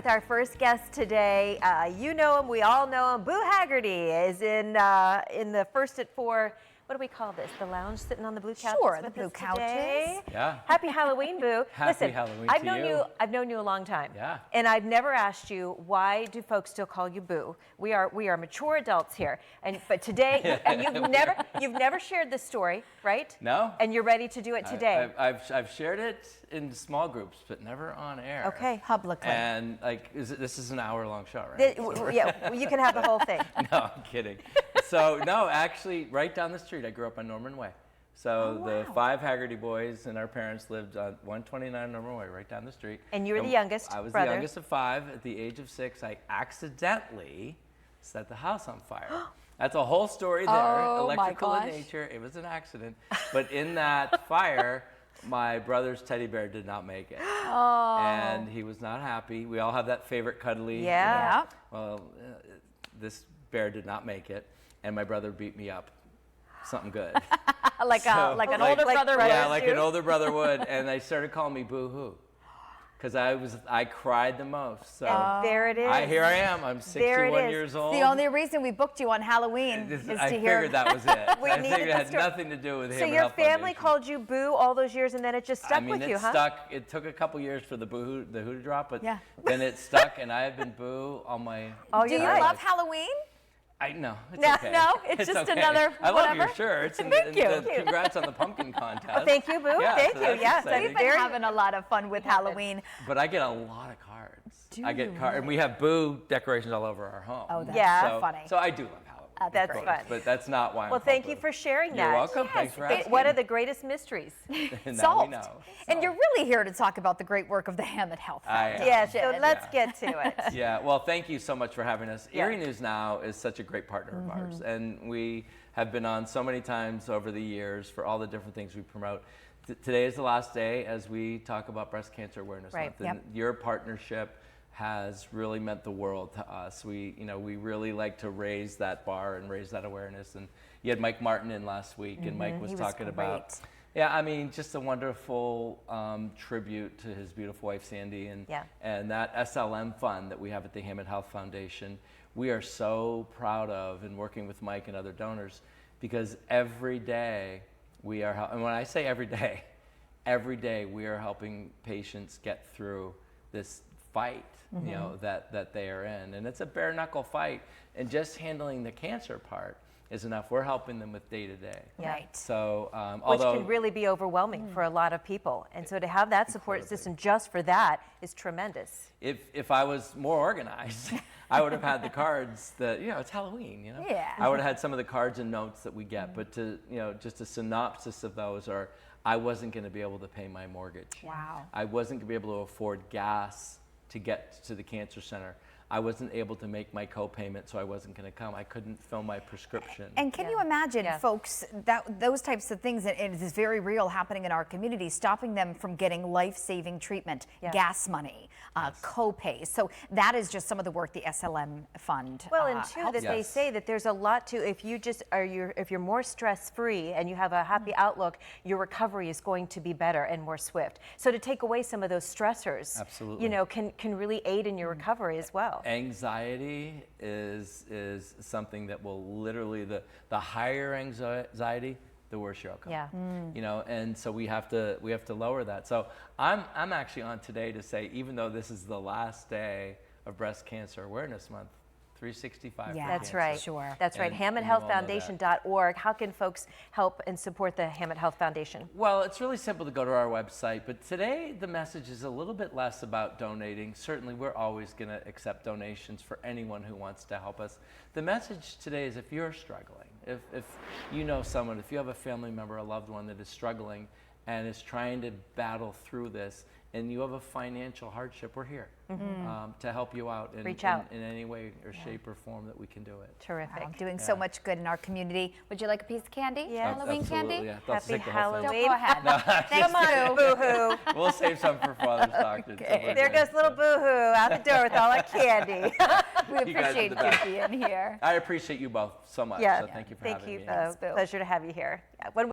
With our first guest today, you know him, we all know him. Boo Hagerty is in the First at Four. What do we call this? The lounge, sitting on the blue couches. Sure, the with blue us couches. Today. Yeah. Happy Halloween, Boo. Happy Halloween to you. I've known you a long time. Yeah. And I've never asked you, why do folks still call you Boo? We are mature adults here. But today, and you've never shared this story, right? No. And you're ready to do it today. I've shared it in small groups, but never on air. Okay. Publicly. And this is an hour-long show, right? Yeah, you can have the whole thing. No, I'm kidding. So no, actually, right down the street. I grew up on Norman Way. So the 5 Hagerty boys and our parents lived on 129 Norman Way, right down the street. And you were the youngest I was brother. the youngest of 5. At the age of 6, I accidentally set the house on fire. That's a whole story there. Oh, Electrical my in gosh. nature. It was an accident. But in that fire, my brother's teddy bear did not make it. Oh. And he was not happy. We all have that favorite cuddly. Yeah. Well, this bear did not make it, and my brother beat me up. Something good. like an older brother would. Yeah, like an older brother would. And they started calling me Boo-hoo. Because I cried the most. So And there it is. here I am. I'm 61 years old. The only reason we booked you on Halloween is I to hear. figured that was it. We I needed figured it the had story. nothing to do with him. So your family called you Boo all those years, and then it just stuck with you, huh? Stuck. It took a couple years for the Boo-hoo, the Who to drop, but Yeah. then it stuck, and I have been Boo all my. Oh, Do you Right. love Halloween? No, it's No, okay. no, it's just okay. another I love your whatever. shirts. And, Thank you. Congrats on the pumpkin contest. Oh, thank you, Boo. Yeah, Thank so you. that's Yes, exciting. We've been having a lot of fun with Halloween. But I get a lot of cards. Do I get you cards, and we have Boo decorations all over our home. Oh, that's Yeah. funny. So I do love Halloween. That's of course, fun. But that's not why I'm Well, thank called you Boo. for sharing that. You're welcome. Yes, Thanks for it's asking. One of the greatest mysteries. Now Solved. we know. And you're Solved. really here to talk about the great work of the Hamot Health I am. Foundation. Yeah, so let's get to it. Yeah, well, thank you so much for having us. Yeah. Erie News Now is such a great partner of ours, and we have been on so many times over the years for all the different things we promote. Today is the last day as we talk about Breast Cancer Awareness Right. Month, and your partnership has really meant the world to us. We really like to raise that bar and raise that awareness. And you had Mike Martin in last week, and Mike was He was talking about. great. Yeah, I mean, just a wonderful tribute to his beautiful wife, Sandy, and that SLM fund that we have at the Hamot Health Foundation. We are so proud of, and working with Mike and other donors, because every day we are, and when I say every day we are helping patients get through this fight, that they are in. And it's a bare knuckle fight, and just handling the cancer part is enough. We're helping them with day to day. Right. So, Which can really be overwhelming for a lot of people. And so to have that support system just for that is tremendous. If I was more organized, I would have had the cards that, it's Halloween, Yeah. I would have had some of the cards and notes that we get, but just a synopsis of those are, I wasn't going to be able to pay my mortgage. Wow. I wasn't going to be able to afford gas to get to the cancer center. I wasn't able to make my co-payment, so I wasn't going to come. I couldn't fill my prescription. And can you imagine, folks, that those types of things, and it is very real happening in our community, stopping them from getting life-saving treatment, gas money, co-pays. So that is just some of the work the SLM Fund Well, and too, helps that they say that there's a lot to, if you just if you're more stress-free and you have a happy outlook, your recovery is going to be better and more swift. So to take away some of those stressors, Absolutely. can really aid in your recovery as well. Anxiety is something that will literally, the higher anxiety, the worse your outcome. Yeah. And so we have to lower that. So I'm actually on today to say, even though this is the last day of Breast Cancer Awareness Month, 365 Yeah, for That's cancer. right. Sure. That's right. And you all know that. HamotHealthFoundation.org. How can folks help and support the Hamot Health Foundation? Well, it's really simple to go to our website, but today the message is a little bit less about donating. Certainly, we're always going to accept donations for anyone who wants to help us. The message today is, if you're struggling, if you know someone, if you have a family member, a loved one that is struggling and is trying to battle through this, and you have a financial hardship, we're here to help you out Reach out. in any way or shape or form that we can do it. Terrific. Wow, doing so much good in our community. Would you like a piece of candy? Yeah. Halloween Absolutely, candy? yeah. Let's Happy take the whole thing. Don't Halloween. go ahead. Come on, boo-hoo. We'll save some for Father's Doctor. Okay. There goes little boo-hoo out the door with all that candy. We You guys are appreciate the you best. being here. I appreciate you both so much. Yeah. So thank you for Thank having you. me. Thanks, Boo. Pleasure to have you here. Yeah. When